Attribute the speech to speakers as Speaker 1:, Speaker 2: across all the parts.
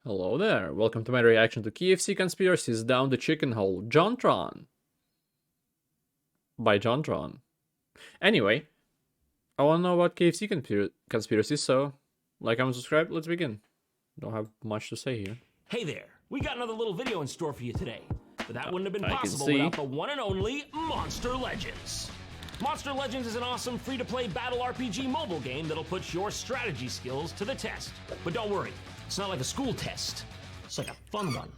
Speaker 1: Hello there, welcome to my reaction to KFC Conspiracies Down the Chicken Hole, JonTron. By JonTron. Anyway, I wanna know about KFC conspiracies, so like, comment, subscribe, let's begin. Don't have much to say here.
Speaker 2: Hey there, we got another little video in store for you today, but that wouldn't have been
Speaker 1: I can
Speaker 2: possible
Speaker 1: see.
Speaker 2: without the one and only Monster Legends. Monster Legends is an awesome free-to-play battle RPG mobile game that'll put your strategy skills to the test. But don't worry, it's not like a school test. It's like a fun one.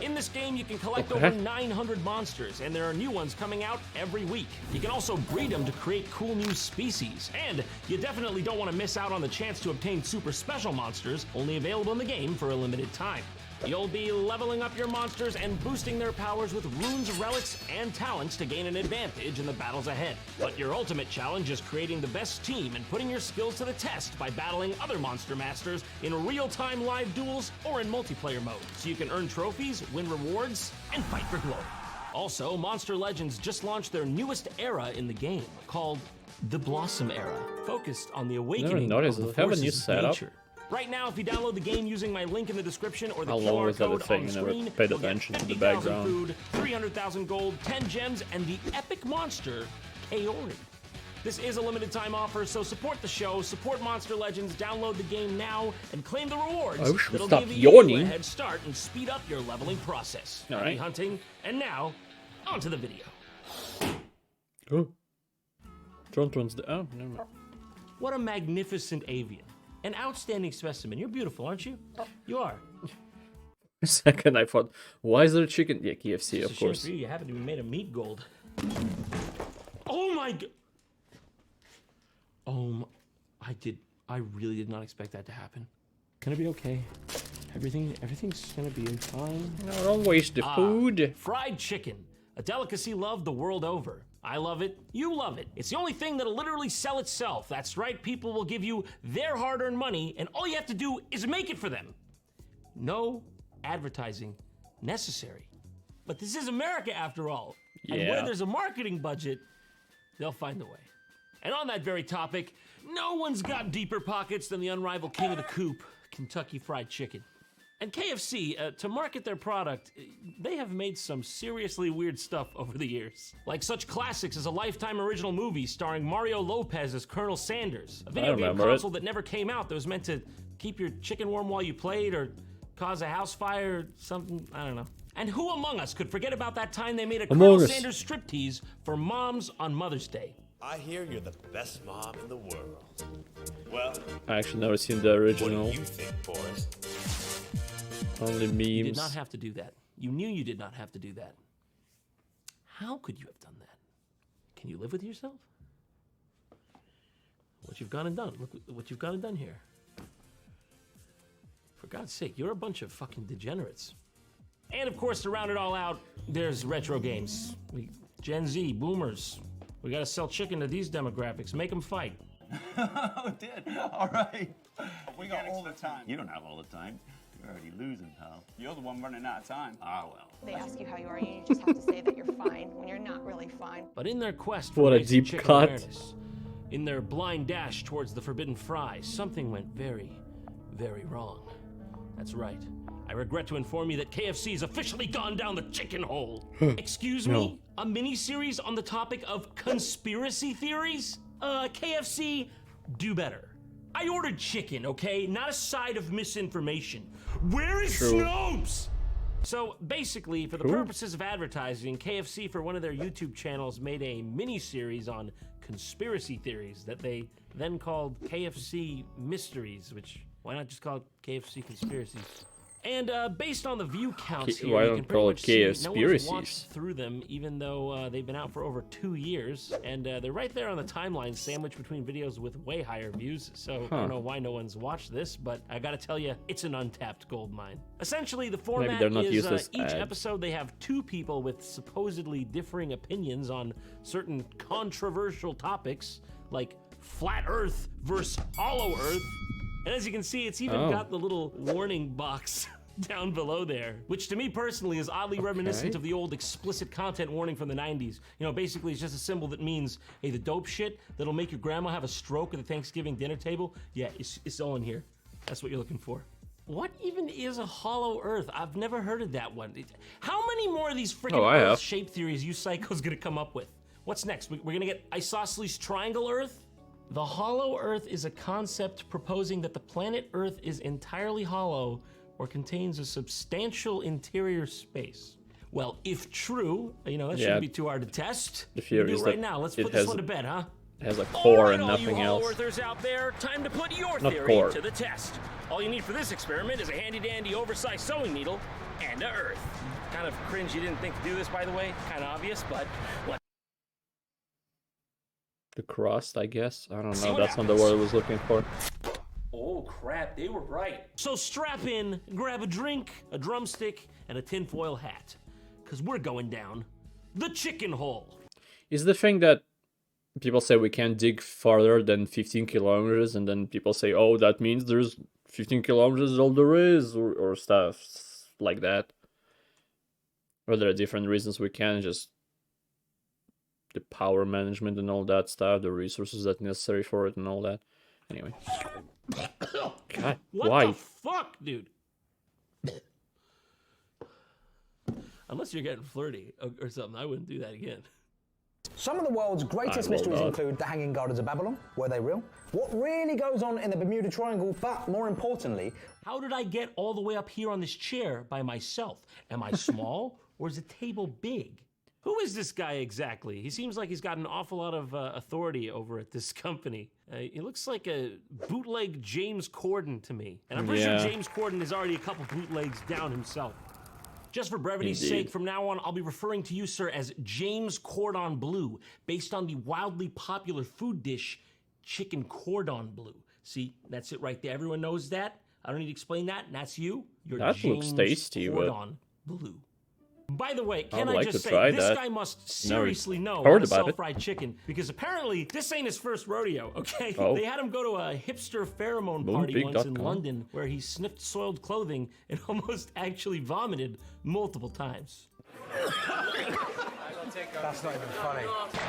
Speaker 2: In this game, you can collect over 900 monsters, and there are new ones coming out every week. You can also breed them to create cool new species. And you definitely don't want to miss out on the chance to obtain super special monsters, only available in the game for a limited time. You'll be leveling up your monsters and boosting their powers with runes, relics, and talents to gain an advantage in the battles ahead. But your ultimate challenge is creating the best team and putting your skills to the test by battling other monster masters in real-time live duels or in multiplayer mode, so you can earn trophies, win rewards, and fight for glory. Also, Monster Legends just launched their newest era in the game, called the Blossom Era, focused on the awakening of the forces of nature. Right now, if you download the game using my link in the description or the QR code on the screen,
Speaker 1: paid
Speaker 2: you'll get
Speaker 1: attention to the
Speaker 2: 50,000
Speaker 1: background.
Speaker 2: food, 300,000 gold, 10 gems, and the epic monster, Kaori. This is a limited time offer, so support the show, support Monster Legends, download the game now, and claim the rewards that'll give you a head start and speed up your leveling process. Happy hunting, and now, on to the video.
Speaker 1: Oh. JonTron's the... oh, never mind.
Speaker 2: What a magnificent avian. An outstanding specimen. You're beautiful, aren't you? You are.
Speaker 1: A second, I thought, why is there a chicken? Yeah, KFC, of course.
Speaker 2: For you. You haven't even made a meat gold. Oh my god! I really did not expect that to happen. Gonna be okay. Everything's gonna be fine.
Speaker 1: No, don't waste the food.
Speaker 2: Fried chicken, a delicacy loved the world over. I love it, you love it. It's the only thing that'll literally sell itself. That's right, people will give you their hard-earned money, and all you have to do is make it for them. No advertising necessary. But this is America after all.
Speaker 1: Yeah.
Speaker 2: And where there's a marketing budget, they'll find a way. And on that very topic, no one's got deeper pockets than the unrivaled king of the coop, Kentucky Fried Chicken. And KFC, to market their product, they have made some seriously weird stuff over the years. Like such classics as a Lifetime original movie starring Mario Lopez as Colonel Sanders. A video game console that never came out that was meant to keep your chicken warm while you played or cause a house fire or something, I don't know. And who among us could forget about that time they made a Colonel Sanders striptease for moms on Mother's Day?
Speaker 3: I hear you're the best mom in the world. Well,
Speaker 1: I actually never seen the original.
Speaker 3: What do you think, Boris?
Speaker 1: Only memes.
Speaker 2: You did not have to do that. You knew you did not have to do that. How could you have done that? Can you live with yourself? What you've gone and done. Look what you've gone and done here. For God's sake, you're a bunch of fucking degenerates. And of course, to round it all out, there's retro games. Gen Z, boomers. We gotta sell chicken to these demographics. Make them fight.
Speaker 4: Oh, it did. All right. We got all the time. You don't have all the time. You're already losing, pal. You're the one running out of time. Ah, well.
Speaker 5: They ask you how you are, and you just have to say that you're fine when you're not really fine.
Speaker 2: But in their quest for
Speaker 1: what a
Speaker 2: raising
Speaker 1: deep
Speaker 2: chicken
Speaker 1: cut.
Speaker 2: awareness, in their blind dash towards the forbidden fry, something went very, very wrong. That's right. I regret to inform you that KFC's officially gone down the chicken hole. Excuse me? A mini-series on the topic of conspiracy theories? KFC, do better. I ordered chicken, okay? Not a side of misinformation. Where is Snopes? So basically, for the purposes of advertising, KFC for one of their YouTube channels made a mini-series on conspiracy theories that they then called KFC Mysteries, which, why not just call it KFC Conspiracies? And based on the view counts here, you can pretty much see no one's watched through them, even though they've been out for over 2 years. And they're right there on the timeline, sandwiched between videos with way higher views. So I don't know why no one's watched this, but I gotta tell you, it's an untapped gold mine. Essentially, the format is each episode they have 2 people with supposedly differing opinions on certain controversial topics, like flat Earth versus hollow Earth. And as you can see, it's even got the little warning box down below there, which to me personally is oddly reminiscent of the old explicit content warning from the 90s. You know, basically it's just a symbol that means, hey, the dope shit that'll make your grandma have a stroke at the Thanksgiving dinner table, yeah, it's all in here. That's what you're looking for. What even is a hollow Earth? I've never heard of that one. How many more of these freaking
Speaker 1: Oh, I have.
Speaker 2: Earth shape theories you psychos gonna come up with? What's next? We're gonna get isosceles triangle Earth? The hollow Earth is a concept proposing that the planet Earth is entirely hollow or contains a substantial interior space. Well, if true, you know, that shouldn't be too hard to test.
Speaker 1: The theory
Speaker 2: Do
Speaker 1: is
Speaker 2: it right
Speaker 1: that
Speaker 2: now. Let's
Speaker 1: it
Speaker 2: put this
Speaker 1: has-
Speaker 2: one to bed, huh?
Speaker 1: It has a core and
Speaker 2: all
Speaker 1: nothing
Speaker 2: you hollow
Speaker 1: else.
Speaker 2: Earthers out there, time to put your
Speaker 1: Not
Speaker 2: theory
Speaker 1: core.
Speaker 2: to the test. All you need for this experiment is a handy-dandy oversized sewing needle and a Earth. Kind of cringe you didn't think to do this, by the way. Kind of obvious, but let's
Speaker 1: The crust, I guess. I don't
Speaker 2: see
Speaker 1: know.
Speaker 2: what
Speaker 1: That's not the
Speaker 2: happens.
Speaker 1: word I was looking for.
Speaker 2: Oh crap, they were right. So strap in, grab a drink, a drumstick, and a tinfoil hat. Cause we're going down the chicken hole.
Speaker 1: Is the thing that people say we can't dig farther than 15 kilometers, and then people say, oh, that means there's 15 kilometers is all there is, or stuff like that? Or there are different reasons we can, just the power management and all that stuff, the resources that necessary for it and all that. Anyway. God,
Speaker 2: What
Speaker 1: why?
Speaker 2: the fuck, dude? Unless you're getting flirty or something, I wouldn't do that again.
Speaker 6: Some of the world's greatest
Speaker 1: I will
Speaker 6: mysteries
Speaker 1: not.
Speaker 6: include the Hanging Gardens of Babylon. Were they real? What really goes on in the Bermuda Triangle? But more importantly,
Speaker 2: How did I get all the way up here on this chair by myself? Am I small or is the table big? Who is this guy exactly? He seems like he's got an awful lot of authority over at this company. He looks like a bootleg James Corden to me. And I'm pretty
Speaker 1: Yeah.
Speaker 2: sure James Corden is already a couple bootlegs down himself. Just for brevity's
Speaker 1: Indeed.
Speaker 2: sake, from now on, I'll be referring to you, sir, as James Cordon Bleu, based on the wildly popular food dish, chicken cordon bleu. See, that's it right there. Everyone knows that. I don't need to explain that. And that's you. You're
Speaker 1: That
Speaker 2: James
Speaker 1: looks tasty, but-
Speaker 2: Cordon Bleu. By the way, can
Speaker 1: I'd
Speaker 2: I
Speaker 1: like
Speaker 2: just
Speaker 1: to
Speaker 2: say,
Speaker 1: try
Speaker 2: this
Speaker 1: that.
Speaker 2: guy must
Speaker 1: Never
Speaker 2: seriously know
Speaker 1: heard
Speaker 2: how to
Speaker 1: about
Speaker 2: sell
Speaker 1: it.
Speaker 2: fried chicken, because apparently this ain't his first rodeo, okay?
Speaker 1: Oh.
Speaker 2: They had him go to a hipster pheromone party once in
Speaker 1: Moonpig.com.
Speaker 2: London where he sniffed soiled clothing and almost actually vomited multiple times.
Speaker 6: that's not even funny.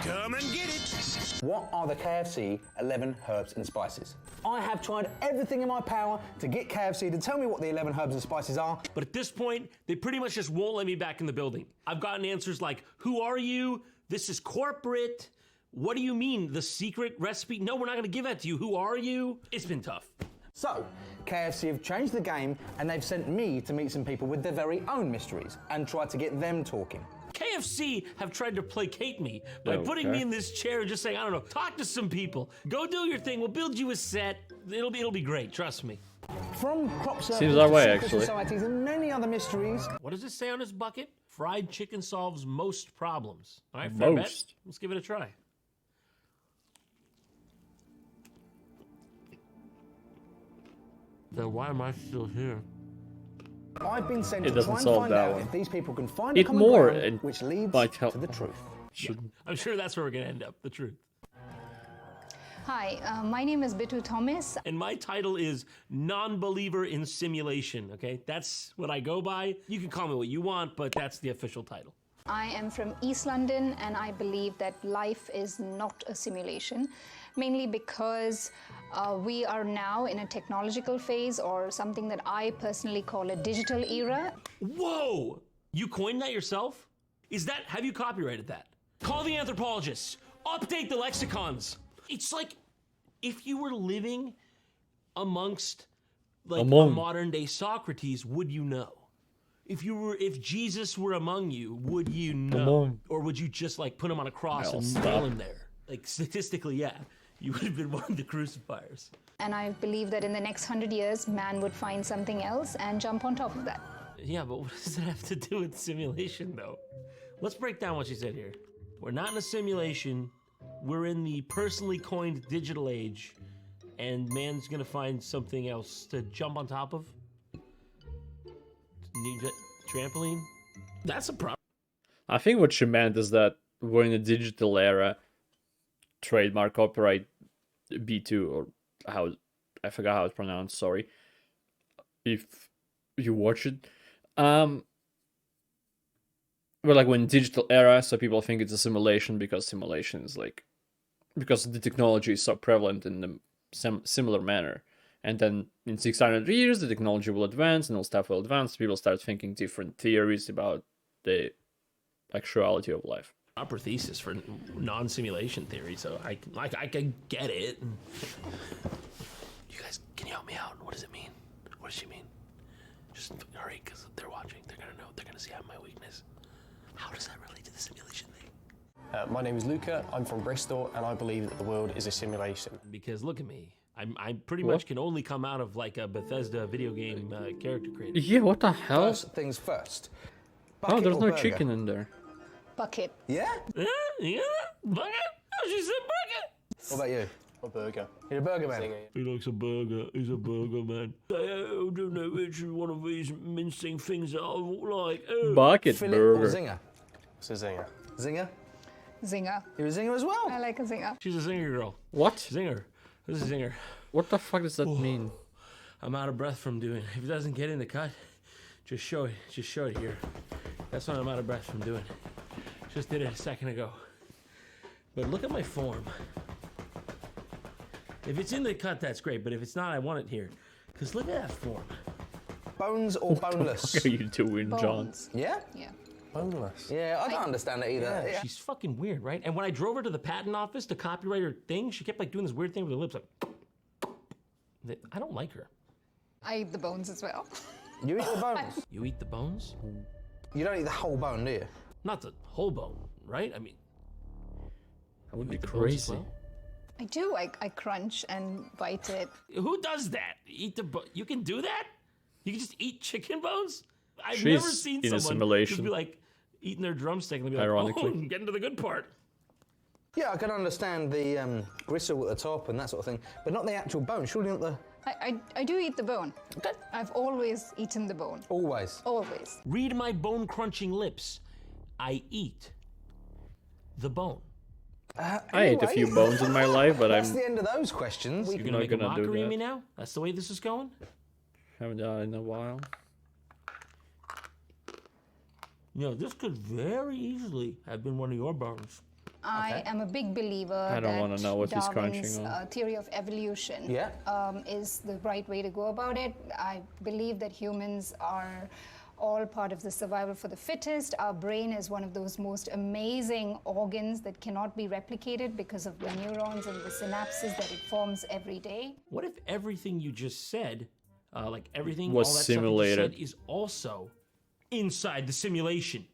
Speaker 3: Come and get it.
Speaker 6: What are the KFC 11 herbs and spices? I have tried everything in my power to get KFC to tell me what the 11 herbs and spices are.
Speaker 2: But at this point, they pretty much just won't let me back in the building. I've gotten answers like, who are you? This is corporate. What do you mean, the secret recipe? No, we're not gonna give that to you. Who are you? It's been tough.
Speaker 6: So, KFC have changed the game and they've sent me to meet some people with their very own mysteries and try to get them talking.
Speaker 2: KFC have tried to placate me by putting
Speaker 1: Okay.
Speaker 2: me in this chair and just saying, I don't know, talk to some people. Go do your thing. We'll build you a set. It'll be great. Trust me.
Speaker 6: From crop circles
Speaker 1: Seems that
Speaker 6: to
Speaker 1: way,
Speaker 6: secret
Speaker 1: actually.
Speaker 6: societies and many other mysteries,
Speaker 2: What does it say on his bucket? Fried chicken solves most problems. All right, fair bet.
Speaker 1: Most.
Speaker 2: Let's give it a try. Then why am I still here?
Speaker 6: I've been sent
Speaker 1: It
Speaker 6: to
Speaker 1: doesn't
Speaker 6: try and
Speaker 1: solve
Speaker 6: find
Speaker 1: that
Speaker 6: out
Speaker 1: one.
Speaker 6: if these people can find
Speaker 1: Eat
Speaker 6: a common
Speaker 1: more
Speaker 6: ground,
Speaker 1: and
Speaker 6: which leads
Speaker 1: might help.
Speaker 6: to the truth.
Speaker 2: I'm sure that's where we're gonna end up, the truth.
Speaker 5: Hi, my name is Bitu Thomas.
Speaker 2: And my title is Non-Believer in Simulation, okay? That's what I go by. You can call me what you want, but that's the official title.
Speaker 5: I am from East London, and I believe that life is not a simulation, mainly because we are now in a technological phase, or something that I personally call a digital era.
Speaker 2: Whoa! You coined that yourself? Have you copyrighted that? Call the anthropologists. Update the lexicons. It's like if you were living amongst like a modern day Socrates, would you know? If Jesus were among you, would you know? Or would you just like put him on a cross
Speaker 1: I'll
Speaker 2: and
Speaker 1: stop.
Speaker 2: nail him there? Like statistically, yeah. You would have been one of the crucifiers.
Speaker 5: And I believe that in the next 100 years, man would find something else and jump on top of that.
Speaker 2: Yeah, but what does it have to do with simulation, though? Let's break down what she said here. We're not in a simulation. We're in the personally coined digital age, and man's gonna find something else to jump on top of. New trampoline. That's a problem.
Speaker 1: I think what she meant is that we're in a digital era. Trademark, copyright, B2, or how I forgot how it's pronounced. Sorry. If you watch it, we're like we're in digital era, so people think it's a simulation because simulation is like because the technology is so prevalent in the similar manner, And then in 600 years, the technology will advance and all stuff will advance. People start thinking different theories about the actuality of life.
Speaker 2: Proper thesis for non-simulation theory, so I can get it. You guys, can you help me out? What does it mean? What does she mean? Just hurry, because they're watching. They're gonna know. They're gonna see I have my weakness. How does that relate to the simulation thing?
Speaker 7: My name is Luca. I'm from Bristol, and I believe that the world is a simulation.
Speaker 2: Because look at me. I pretty much can only come out of like a Bethesda video game character creator.
Speaker 1: Yeah, what the hell?
Speaker 6: First things first.
Speaker 1: Oh,
Speaker 6: Bucket
Speaker 1: there's
Speaker 6: or
Speaker 1: no
Speaker 6: burger?
Speaker 1: chicken in there.
Speaker 5: Bucket.
Speaker 6: Yeah?
Speaker 2: Yeah, bucket? Oh, she said bucket.
Speaker 6: What about you?
Speaker 7: A burger.
Speaker 6: You're a burger man.
Speaker 2: He likes a burger. He's a burger man. I don't know which one of these mincing things that I like.
Speaker 1: Bucket
Speaker 6: Fillet or
Speaker 1: burger.
Speaker 6: zinger?
Speaker 7: It's a zinger.
Speaker 6: Zinger?
Speaker 5: Zinger.
Speaker 6: You're a zinger as well?
Speaker 5: I like a zinger.
Speaker 2: She's a zinger girl.
Speaker 1: What?
Speaker 2: Zinger. This is zinger.
Speaker 1: What the fuck does that mean?
Speaker 2: I'm out of breath from doing. If it doesn't get in the cut, just show it. Just show it here. That's what I'm out of breath from doing. Just did it a second ago. But look at my form. If it's in the cut, that's great. But if it's not, I want it here. Because look at that form.
Speaker 6: Bones or boneless?
Speaker 1: What are you doing, John?
Speaker 5: Bones.
Speaker 6: Yeah?
Speaker 5: Yeah.
Speaker 7: Boneless.
Speaker 6: Yeah, I don't understand it either. Yeah.
Speaker 2: She's fucking weird, right? And when I drove her to the patent office to copyright her thing, she kept like doing this weird thing with her lips, like. I don't like her.
Speaker 5: I eat the bones as well.
Speaker 6: You eat the bones?
Speaker 2: You eat the bones?
Speaker 6: You don't eat the whole bone, do you?
Speaker 2: Not the whole bone, right? I mean,
Speaker 1: That would be
Speaker 2: eat the bones as
Speaker 1: crazy.
Speaker 2: well?
Speaker 5: I do. I crunch and bite it.
Speaker 2: Who does that? Eat the You can do that? You can just eat chicken bones? I've
Speaker 1: She's
Speaker 2: never seen
Speaker 1: in a
Speaker 2: someone
Speaker 1: simulation.
Speaker 2: just be like eating their drumstick and be like,
Speaker 1: Ironically.
Speaker 2: oh, getting to the good part.
Speaker 6: Yeah, I can understand the gristle at the top and that sort of thing, but not the actual bone. Surely not the...
Speaker 5: I do eat the bone. I've always eaten the bone.
Speaker 6: Always.
Speaker 5: Always.
Speaker 2: Read my bone-crunching lips. I eat the bone.
Speaker 1: I ate a few bones in my life, but
Speaker 6: That's
Speaker 1: I'm
Speaker 6: the end of those questions.
Speaker 2: You're gonna
Speaker 1: not
Speaker 2: make a
Speaker 1: gonna do
Speaker 2: mockery of
Speaker 1: that.
Speaker 2: me now? That's the way this is going?
Speaker 1: haven't done it in a while.
Speaker 2: You know, this could very easily have been one of your bones.
Speaker 5: I am a big believer
Speaker 1: I don't
Speaker 5: that
Speaker 1: wanna know what he's
Speaker 5: Darwin's
Speaker 1: crunching on.
Speaker 5: theory of evolution
Speaker 6: Yeah.
Speaker 5: is the right way to go about it. I believe that humans are all part of the survival for the fittest. Our brain is one of those most amazing organs that cannot be replicated because of the neurons and the synapses that it forms every day.
Speaker 2: What if everything you just said, like everything,
Speaker 1: Was
Speaker 2: all that
Speaker 1: simulated.
Speaker 2: stuff you just said, is also inside the simulation?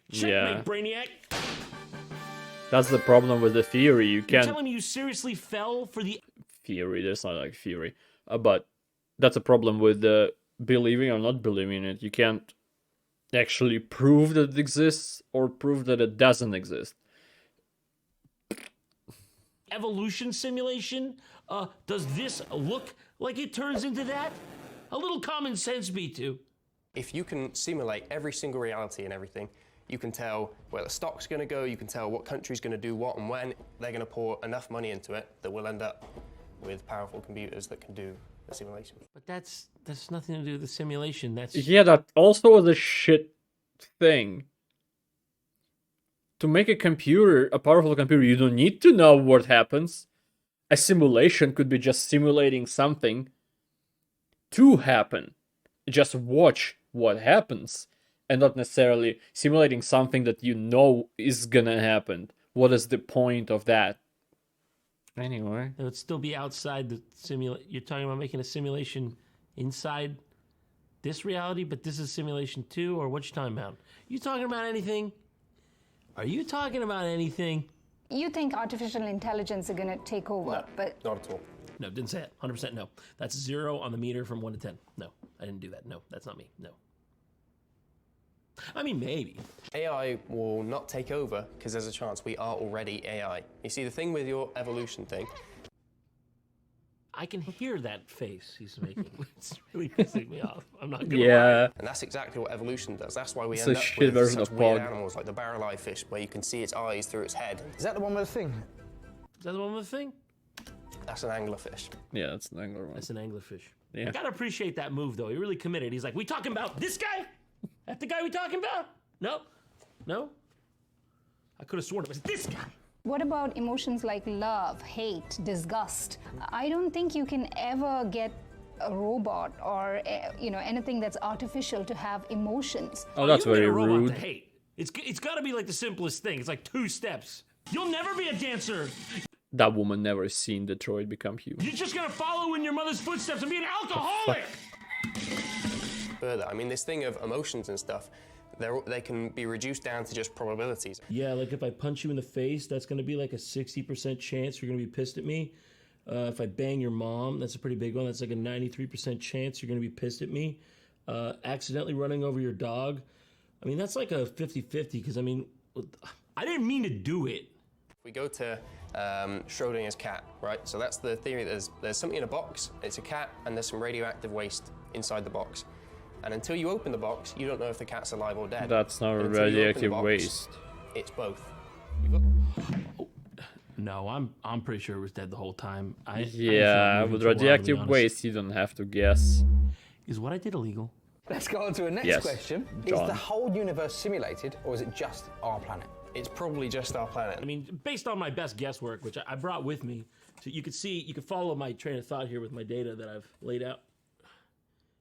Speaker 1: Yeah.
Speaker 2: Checkmate, Brainiac.
Speaker 1: That's the problem with the theory. You
Speaker 2: You're
Speaker 1: can't
Speaker 2: telling me you seriously fell for the...
Speaker 1: theory. There's not like theory, but that's a problem with the believing or not believing it. You can't actually prove that it exists or prove that it doesn't exist.
Speaker 2: evolution simulation? Does this look like it turns into that? A little common sense, B2.
Speaker 7: If you can simulate every single reality and everything, you can tell where the stock's going to go, you can tell what country's going to do what and when. They're going to pour enough money into it that we'll end up with powerful computers that can do the simulation.
Speaker 2: But that's nothing to do with the simulation. That's
Speaker 1: Yeah, that also was a shit thing. To make a computer, a powerful computer, you don't need to know what happens. A simulation could be just simulating something to happen. Just watch what happens, and not necessarily simulating something that you know is gonna happen. What is the point of that? Anyway.
Speaker 2: it would still be outside the simulation. You're talking about making a simulation inside this reality, but this is simulation 2, or what you talking about? You talking about anything? Are you talking about anything?
Speaker 5: You think artificial intelligence are going to take over, but
Speaker 7: Not at all.
Speaker 2: No, didn't say it. 100% no. That's 0 on the meter from 1 to 10. No, I didn't do that. No, that's not me. No. I mean, maybe.
Speaker 7: AI will not take over because there's a chance we are already AI. You see, the thing with your evolution thing,
Speaker 2: I can hear that face he's making. It's really pissing me off. I'm not gonna lie.
Speaker 1: Yeah.
Speaker 7: and that's exactly what evolution does. That's why we
Speaker 1: It's
Speaker 7: end
Speaker 1: a
Speaker 7: up
Speaker 1: shit
Speaker 7: with
Speaker 1: version
Speaker 7: such
Speaker 1: of
Speaker 7: weird
Speaker 1: Pog.
Speaker 7: animals like the barrel-eye fish, where you can see its eyes through its head.
Speaker 6: Is that the one with the thing?
Speaker 2: Is that the one with the thing?
Speaker 7: That's an anglerfish.
Speaker 1: Yeah, that's the angler one.
Speaker 2: That's an anglerfish.
Speaker 1: Yeah.
Speaker 2: I gotta appreciate that move, though. He really committed. He's like, we talking about this guy? That the guy we talking about? No? No? I could have sworn it was this guy.
Speaker 5: what about emotions like love, hate, disgust? I don't think you can ever get a robot or anything that's artificial to have emotions.
Speaker 1: Oh, that's
Speaker 2: You can
Speaker 1: very
Speaker 2: get a robot
Speaker 1: rude.
Speaker 2: to hate. It's got to be like the simplest thing. It's like 2 steps. You'll never be a dancer.
Speaker 1: That woman never seen Detroit Become Human.
Speaker 2: You're just gonna follow in your mother's footsteps and be an alcoholic.
Speaker 7: Further, I mean, this thing of emotions and stuff, they can be reduced down to just probabilities.
Speaker 2: Yeah, like if I punch you in the face, that's gonna be like a 60% chance you're gonna be pissed at me. If I bang your mom, that's a pretty big one. That's like a 93% chance you're gonna be pissed at me. Accidentally running over your dog, I mean, that's like a 50-50, because I mean, I didn't mean to do it.
Speaker 7: We go to Schrodinger's cat, right? So that's the theory. There's something in a box, it's a cat, and there's some radioactive waste inside the box. And until you open the box, you don't know if the cat's alive or dead.
Speaker 1: That's not
Speaker 7: And until you open the
Speaker 1: radioactive
Speaker 7: box,
Speaker 1: waste.
Speaker 7: It's both. You've got...
Speaker 2: No, I'm pretty sure it was dead the whole time.
Speaker 1: Yeah, with radioactive waste, you don't have to guess.
Speaker 2: Is what I did illegal?
Speaker 6: Let's go on to the next
Speaker 1: Yes,
Speaker 6: question.
Speaker 1: John.
Speaker 6: Is the whole universe simulated, or is it just our planet?
Speaker 7: It's probably just our planet.
Speaker 2: I mean, based on my best guesswork, which I brought with me, so you could follow my train of thought here with my data that I've laid out.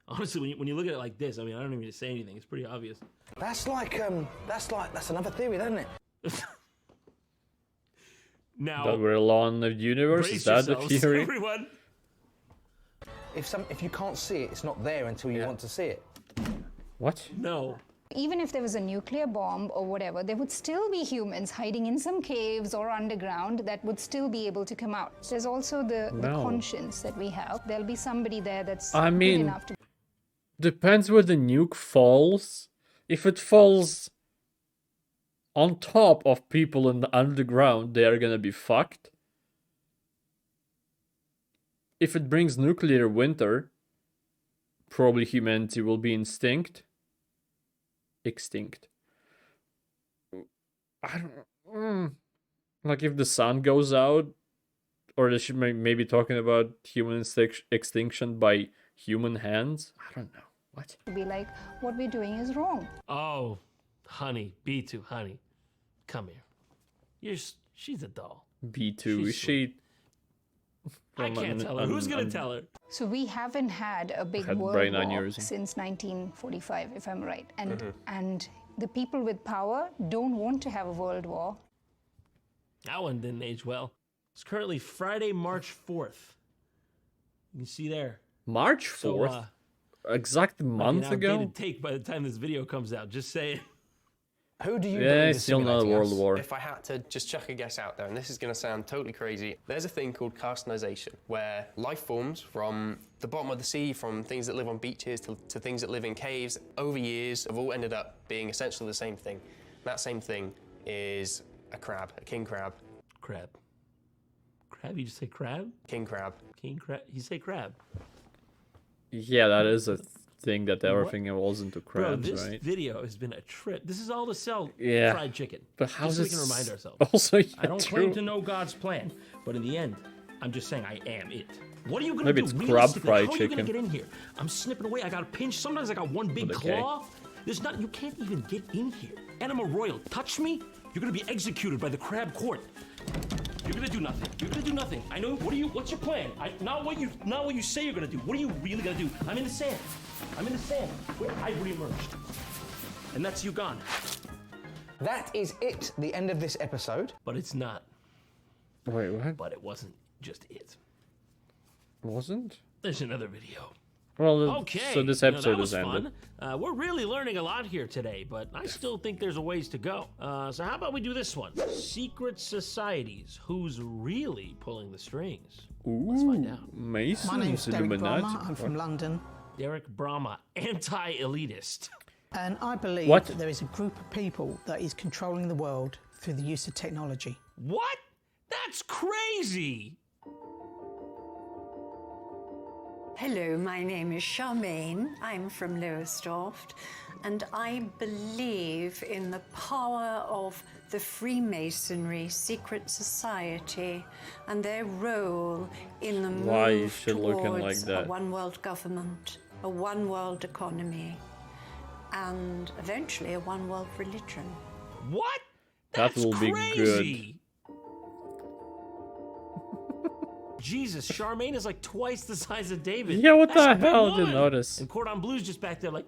Speaker 2: Honestly, when you look at it like this, I mean, I don't even need to say anything. It's pretty obvious.
Speaker 6: That's another theory, isn't it?
Speaker 2: Now,
Speaker 1: That we're alone in the universe?
Speaker 2: brace
Speaker 1: Is that the
Speaker 2: yourselves,
Speaker 1: theory?
Speaker 2: everyone.
Speaker 6: If you can't see it, it's not there until you want to see it.
Speaker 1: What?
Speaker 2: No.
Speaker 5: Even if there was a nuclear bomb or whatever, there would still be humans hiding in some caves or underground that would still be able to come out. There's also the conscience that we have. There'll be somebody there that's good enough to...
Speaker 1: Depends where the nuke falls. If it falls on top of people in the underground, they are gonna be fucked. If it brings nuclear winter, probably humanity will be extinct. I don't... Like if the sun goes out, or they should maybe talking about human extinction by human hands? I don't know. What?
Speaker 5: be like, what we're doing is wrong.
Speaker 2: Oh, honey, B2, honey, come here. She's a doll.
Speaker 1: B2, is she...
Speaker 2: I can't tell her. Who's gonna tell her?
Speaker 5: So we haven't had a big
Speaker 1: Had
Speaker 5: world
Speaker 1: brain
Speaker 5: war
Speaker 1: aneurysm.
Speaker 5: since 1945, if I'm right. And the people with power don't want to have a world war.
Speaker 2: That one didn't age well. It's currently Friday, March 4th. You can see there.
Speaker 1: March 4th?
Speaker 2: So,
Speaker 1: exact month ago?
Speaker 2: Outdated take by the time this video comes out. Just saying.
Speaker 6: Who do you
Speaker 1: Yeah,
Speaker 6: believe
Speaker 1: it's
Speaker 6: is
Speaker 1: still not a
Speaker 6: simulating
Speaker 1: world
Speaker 6: us?
Speaker 1: war.
Speaker 7: If I had to just chuck a guess out there, and this is going to sound totally crazy, there's a thing called carcinization, where life forms from the bottom of the sea, from things that live on beaches to things that live in caves, over years have all ended up being essentially the same thing. That same thing is a crab, a king crab.
Speaker 2: Crab. Crab? You just say crab?
Speaker 7: King crab.
Speaker 2: King crab? You say crab.
Speaker 1: Yeah, that is a thing that everything evolves into
Speaker 2: Bro,
Speaker 1: crabs,
Speaker 2: this
Speaker 1: right?
Speaker 2: video has been a trip. This is all to sell
Speaker 1: Yeah.
Speaker 2: fried chicken.
Speaker 1: But how
Speaker 2: just
Speaker 1: does
Speaker 2: so we can remind ourselves.
Speaker 1: Also, yeah,
Speaker 2: I don't
Speaker 1: true.
Speaker 2: claim to know God's plan, but in the end, I'm just saying I am it. What are you gonna
Speaker 1: Maybe
Speaker 2: do?
Speaker 1: it's crab
Speaker 2: Realistically,
Speaker 1: fried
Speaker 2: how are you
Speaker 1: chicken.
Speaker 2: gonna get in here? I'm snipping away. I got a pinch. Sometimes I got one big
Speaker 1: With a K.
Speaker 2: claw. There's not. You can't even get in here. Animal Royal, touch me. You're gonna be executed by the crab court. You're gonna do nothing. You're gonna do nothing. I know. What's your plan? Not what you say you're gonna do. What are you really gonna do? I'm in the sand. I'm in the sand. I've reemerged. And that's you gone.
Speaker 6: That is it, the end of this episode.
Speaker 2: But it's not.
Speaker 1: Wait, what?
Speaker 2: But it wasn't just it.
Speaker 1: Wasn't?
Speaker 2: There's another video.
Speaker 1: Well,
Speaker 2: Okay.
Speaker 1: so this
Speaker 2: that
Speaker 1: episode
Speaker 2: was
Speaker 1: is ended.
Speaker 2: fun. We're really learning a lot here today, but I still think there's a ways to go. So how about we do this one? Secret societies. Who's really pulling the strings? Let's find out.
Speaker 1: Masons,
Speaker 8: My name's Derek
Speaker 1: Illuminati.
Speaker 8: Brahma. I'm from London,
Speaker 2: Derek Brahma, anti-elitist.
Speaker 8: and I believe
Speaker 1: What?
Speaker 8: that there is a group of people that is controlling the world through the use of technology.
Speaker 2: What? That's crazy!
Speaker 9: Hello, my name is Charmaine. I'm from Lowestoft, and I believe in the power of the Freemasonry secret society and their role in the
Speaker 1: Why is
Speaker 9: move
Speaker 1: she looking like
Speaker 9: towards
Speaker 1: that?
Speaker 9: a one-world government, a one-world economy, and eventually a one-world religion.
Speaker 2: What?
Speaker 1: That
Speaker 2: That's
Speaker 1: will be
Speaker 2: crazy. Jesus, Charmaine is like twice the size of David.
Speaker 1: Yeah, what
Speaker 2: That's
Speaker 1: the
Speaker 2: a big
Speaker 1: hell? I didn't
Speaker 2: woman.
Speaker 1: notice.
Speaker 2: And Cordon Bleu's just back there like...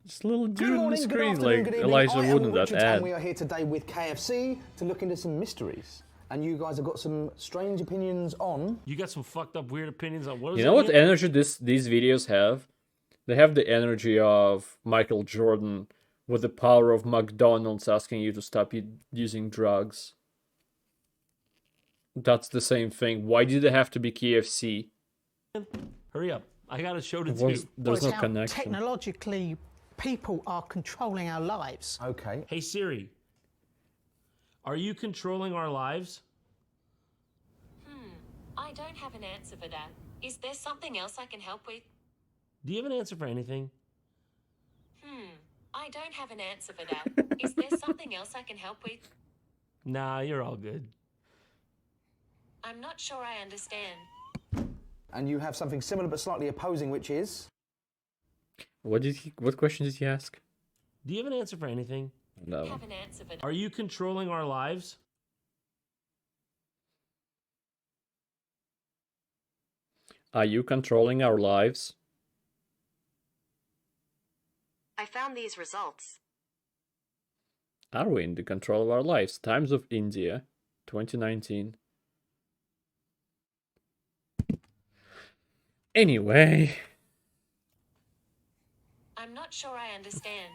Speaker 1: Just a little
Speaker 6: Good
Speaker 1: dude on the
Speaker 6: morning, good
Speaker 1: screen
Speaker 6: afternoon,
Speaker 1: like
Speaker 6: good evening.
Speaker 1: Elijah
Speaker 6: I am
Speaker 1: Wood in that
Speaker 6: Richard,
Speaker 1: ad.
Speaker 6: and we are here today with KFC to look into some mysteries. And you guys have got some strange opinions on...
Speaker 2: You got some fucked up weird opinions on what is
Speaker 1: You
Speaker 2: it
Speaker 1: know what
Speaker 2: again?
Speaker 1: energy these videos have? They have the energy of Michael Jordan with the power of McDonald's asking you to stop using drugs. That's the same thing. Why did it have to be KFC?
Speaker 2: Hurry up. I got a show to do.
Speaker 1: There's
Speaker 8: Well, it's
Speaker 1: no
Speaker 8: how
Speaker 1: connection.
Speaker 8: technologically people are controlling our lives.
Speaker 6: Okay.
Speaker 2: Hey Siri, are you controlling our lives?
Speaker 10: I don't have an answer for that. Is there something else I can help with?
Speaker 2: Do you have an answer for anything?
Speaker 10: I don't have an answer for that. Is there something else I can help with?
Speaker 2: Nah, you're all good.
Speaker 10: I'm not sure I understand.
Speaker 6: And you have something similar but slightly opposing, which is...
Speaker 1: What question did he ask?
Speaker 2: Do you have an answer for anything?
Speaker 1: No.
Speaker 10: Have an answer for that.
Speaker 2: Are you controlling our lives?
Speaker 1: Are you controlling our lives?
Speaker 10: I found these results.
Speaker 1: Are we in the control of our lives? Times of India, 2019. Anyway.
Speaker 10: I'm not sure I understand.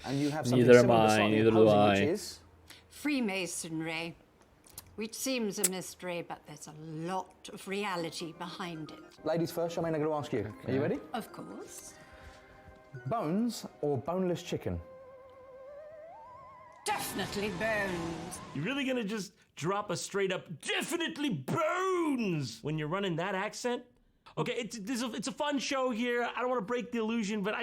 Speaker 6: And you have something
Speaker 1: Neither am
Speaker 6: similar but
Speaker 1: I,
Speaker 6: slightly
Speaker 1: neither do
Speaker 6: opposing,
Speaker 1: I.
Speaker 6: which is...
Speaker 9: Freemasonry, which seems a mystery, but there's a lot of reality behind it.
Speaker 6: Ladies first, Charmaine, I'm going to ask you. Are you ready?
Speaker 9: Of course.
Speaker 6: Bones or boneless chicken?
Speaker 9: Definitely bones.
Speaker 2: You really gonna just drop a straight up definitely bones when you're running that accent? Okay, it's a fun show here. I don't want to break the illusion, but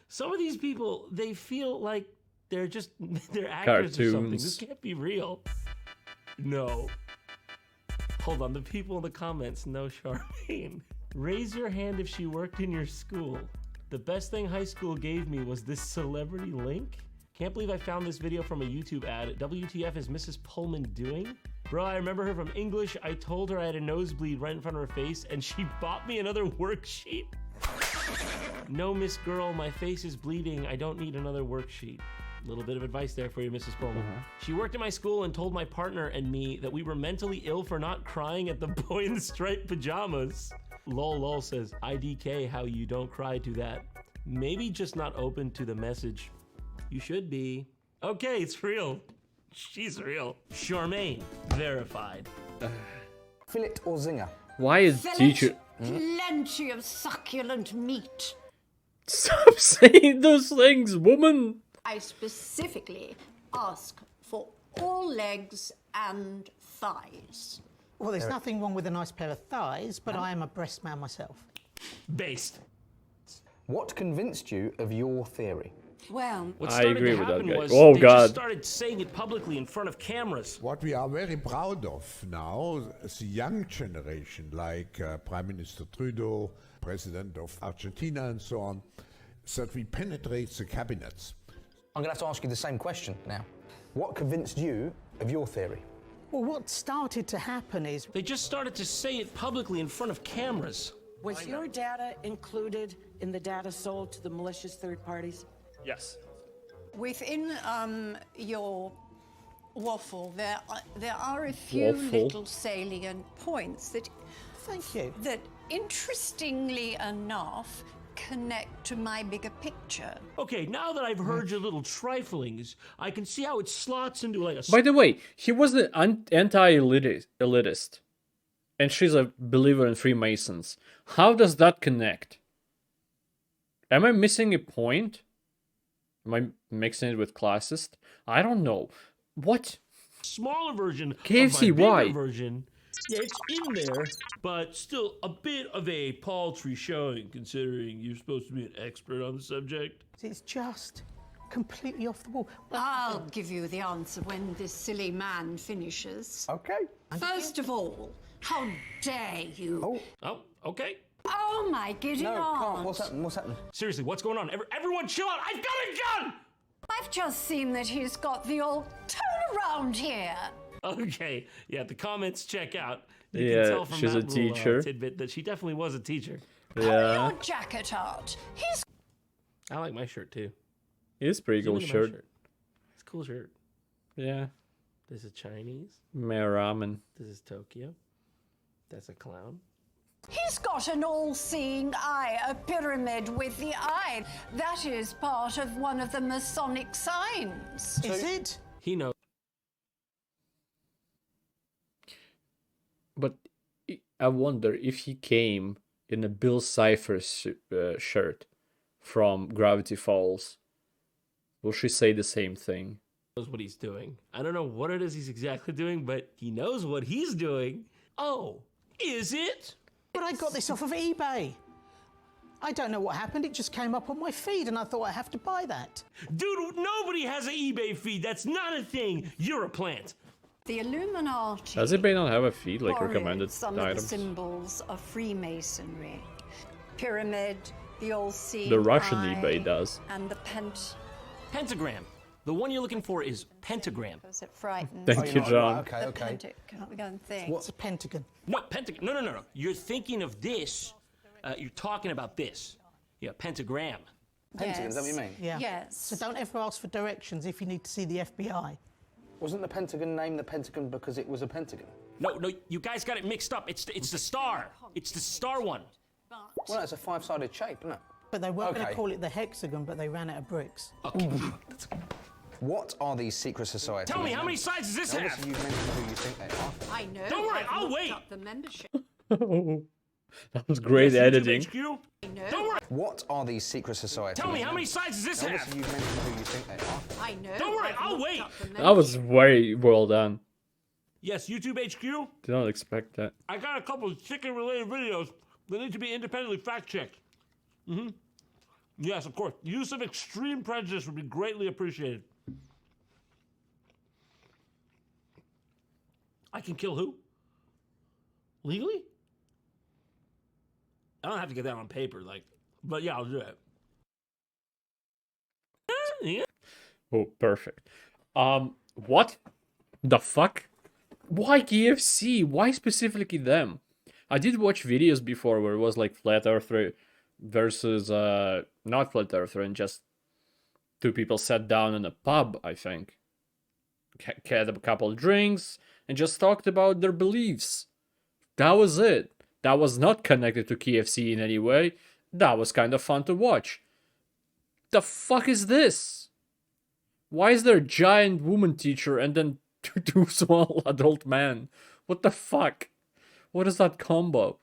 Speaker 2: some of these people, they feel like they're actors or something.
Speaker 1: Cartoons.
Speaker 2: This can't be real. No. Hold on, the people in the comments know Charmaine. Raise your hand if she worked in your school. The best thing high school gave me was this celebrity link. Can't believe I found this video from a YouTube ad. WTF is Mrs. Pullman doing? Bro, I remember her from English. I told her I had a nosebleed right in front of her face and she bought me another worksheet. No, Miss Girl, my face is bleeding. I don't need another worksheet. A little bit of advice there for you, Mrs. Pullman. She worked at my school and told my partner and me that we were mentally ill for not crying at the boy in the striped pajamas. Lol says, IDK how you don't cry to that. Maybe just not open to the message. You should be. Okay, it's real. She's real. Charmaine, verified.
Speaker 6: Fillet or zinger?
Speaker 1: Why is teacher...
Speaker 9: Plenty of succulent meat.
Speaker 1: Stop saying those things, woman!
Speaker 9: I specifically ask for all legs and thighs.
Speaker 8: Well, there's nothing wrong with a nice pair of thighs, but I am a breast man myself.
Speaker 2: Based.
Speaker 6: What convinced you of your theory?
Speaker 9: Well,
Speaker 2: What
Speaker 1: I
Speaker 2: started
Speaker 1: agree
Speaker 2: to
Speaker 1: with that
Speaker 2: happen
Speaker 1: guy.
Speaker 2: was
Speaker 1: Oh,
Speaker 2: they
Speaker 1: God.
Speaker 2: just started saying it publicly in front of cameras.
Speaker 11: What we are very proud of now, the young generation, like Prime Minister Trudeau, President of Argentina and so on, is that we penetrate the cabinets.
Speaker 6: I'm going to have to ask you the same question now. What convinced you of your theory?
Speaker 8: Well, what started to happen is...
Speaker 2: They just started to say it publicly in front of cameras.
Speaker 12: Was your data included in the data sold to the malicious third parties?
Speaker 1: Yes.
Speaker 9: within your waffle, there are a few
Speaker 1: Waffle.
Speaker 9: little salient points that,
Speaker 8: thank you,
Speaker 9: that interestingly enough connect to my bigger picture.
Speaker 2: Okay, now that I've heard your little triflings, I can see how it slots into like a...
Speaker 1: By the way, he was the anti-elitist, and she's a believer in Freemasons. How does that connect? Am I missing a point? Am I mixing it with classist? I don't know. What?
Speaker 2: Smaller version
Speaker 1: KFC,
Speaker 2: of my
Speaker 1: why?
Speaker 2: bigger version. Yeah, it's in there, but still a bit of a paltry showing, considering you're supposed to be an expert on the subject.
Speaker 8: It's just completely off the wall.
Speaker 9: I'll give you the answer when this silly man finishes.
Speaker 6: Okay.
Speaker 9: First of all, how dare you?
Speaker 2: Oh, okay.
Speaker 9: Oh my giddy
Speaker 6: No,
Speaker 9: aunt.
Speaker 6: can't. What's happening? What's happening?
Speaker 2: Seriously, what's going on? Everyone chill out. I've got a gun!
Speaker 9: I've just seen that he's got the old turn around here.
Speaker 2: Okay, yeah, the comments check out. You
Speaker 1: Yeah,
Speaker 2: can tell from
Speaker 1: she's
Speaker 2: that
Speaker 1: a
Speaker 2: little,
Speaker 1: teacher.
Speaker 2: tidbit that she definitely was a teacher.
Speaker 1: Yeah,
Speaker 9: Your jacket out. He's
Speaker 2: I like my shirt too.
Speaker 1: it's pretty
Speaker 2: Zoom
Speaker 1: cool
Speaker 2: into my
Speaker 1: shirt.
Speaker 2: It's a cool shirt.
Speaker 1: Yeah,
Speaker 2: This is Chinese.
Speaker 1: Mayor Ramen.
Speaker 2: This is Tokyo. That's a clown.
Speaker 9: He's got an all-seeing eye, a pyramid with the eye. That is part of one of the Masonic signs.
Speaker 8: Is it?
Speaker 2: He knows.
Speaker 1: But I wonder if he came in a Bill Cipher shirt from Gravity Falls, will she say the same thing?
Speaker 2: Knows what he's doing. I don't know what it is he's exactly doing, but he knows what he's doing. Oh, is it?
Speaker 8: But I got this off of eBay. I don't know what happened. It just came up on my feed and I thought I have to buy that.
Speaker 2: Dude, nobody has an eBay feed. That's not a thing. You're a plant.
Speaker 9: The Illuminati
Speaker 1: Does eBay not have a feed like
Speaker 9: borrowed
Speaker 1: recommended
Speaker 9: some of the
Speaker 1: items?
Speaker 9: symbols of Freemasonry. Pyramid, the all-seeing
Speaker 1: The Russian
Speaker 9: eye,
Speaker 1: eBay does.
Speaker 9: and the
Speaker 2: Pentagram. The one you're looking for is pentagram.
Speaker 9: Was it frightened?
Speaker 1: Thank you, John.
Speaker 6: Okay.
Speaker 9: Can we go and think?
Speaker 8: What's a pentagon?
Speaker 2: No, pentagram. No. You're thinking of this. You're talking about this. Yeah, pentagram.
Speaker 6: Pentagon, is that what you mean?
Speaker 8: Yeah.
Speaker 9: Yes.
Speaker 8: So don't ever ask for directions if you need to see the FBI.
Speaker 6: Wasn't the Pentagon named the Pentagon because it was a pentagon?
Speaker 2: No, you guys got it mixed up. It's the star. It's the star one.
Speaker 6: Well, no, it's a five-sided shape, isn't it?
Speaker 8: But they weren't going
Speaker 6: Okay.
Speaker 8: to call it the hexagon, but they ran out of bricks.
Speaker 2: Okay.
Speaker 6: What are these secret societies?
Speaker 2: Tell me, how many sides does this have?
Speaker 6: Obviously, you've mentioned who you think they are.
Speaker 9: I know.
Speaker 2: Don't worry,
Speaker 9: I've
Speaker 2: I'll
Speaker 9: looked
Speaker 2: wait.
Speaker 9: up the membership.
Speaker 1: That was great
Speaker 2: Yes, YouTube
Speaker 1: editing.
Speaker 2: HQ?
Speaker 9: I know.
Speaker 2: Don't worry.
Speaker 6: What are these secret societies?
Speaker 2: Tell me, how many sides does this have?
Speaker 6: Obviously, you've mentioned who you think they are.
Speaker 9: I know.
Speaker 2: Don't worry,
Speaker 9: I've
Speaker 2: I'll
Speaker 9: looked
Speaker 2: wait.
Speaker 9: up the
Speaker 1: That was very well done.
Speaker 2: Yes, YouTube HQ.
Speaker 1: Did not expect that.
Speaker 2: I got a couple of chicken-related videos that need to be independently fact-checked. Yes, of course. Use of extreme prejudice would be greatly appreciated. I can kill who? Legally? I don't have to get that on paper, but yeah, I'll do it. Yeah.
Speaker 1: Oh, perfect. What the fuck? Why KFC? Why specifically them? I did watch videos before where it was like Flat Earther versus not Flat Earther, and just two people sat down in a pub, I think. Had a couple of drinks and just talked about their beliefs. That was it. That was not connected to KFC in any way. That was kind of fun to watch. The fuck is this? Why is there a giant woman teacher and then two small adult men? What the fuck? What is that combo?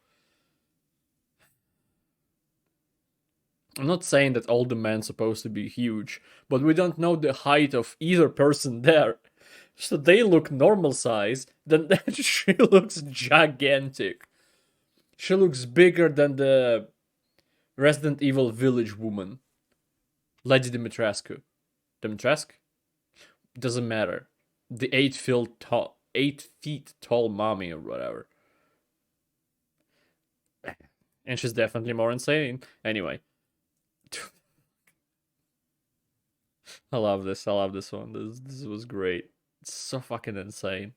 Speaker 1: I'm not saying that all the men supposed to be huge, but we don't know the height of either person there. So they look normal size, then she looks gigantic. She looks bigger than the Resident Evil Village woman. Lady Dimitrescu. Dimitrescu? Doesn't matter. The 8 feet tall mommy or whatever. And she's definitely more insane. Anyway. I love this. I love this one. This was great. It's so fucking insane.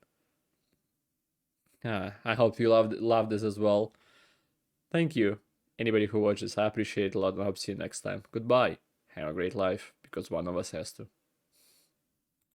Speaker 1: I hope you loved this as well. Thank you. Anybody who watches, I appreciate it a lot and I hope to see you next time. Goodbye. Have a great life, because one of us has to.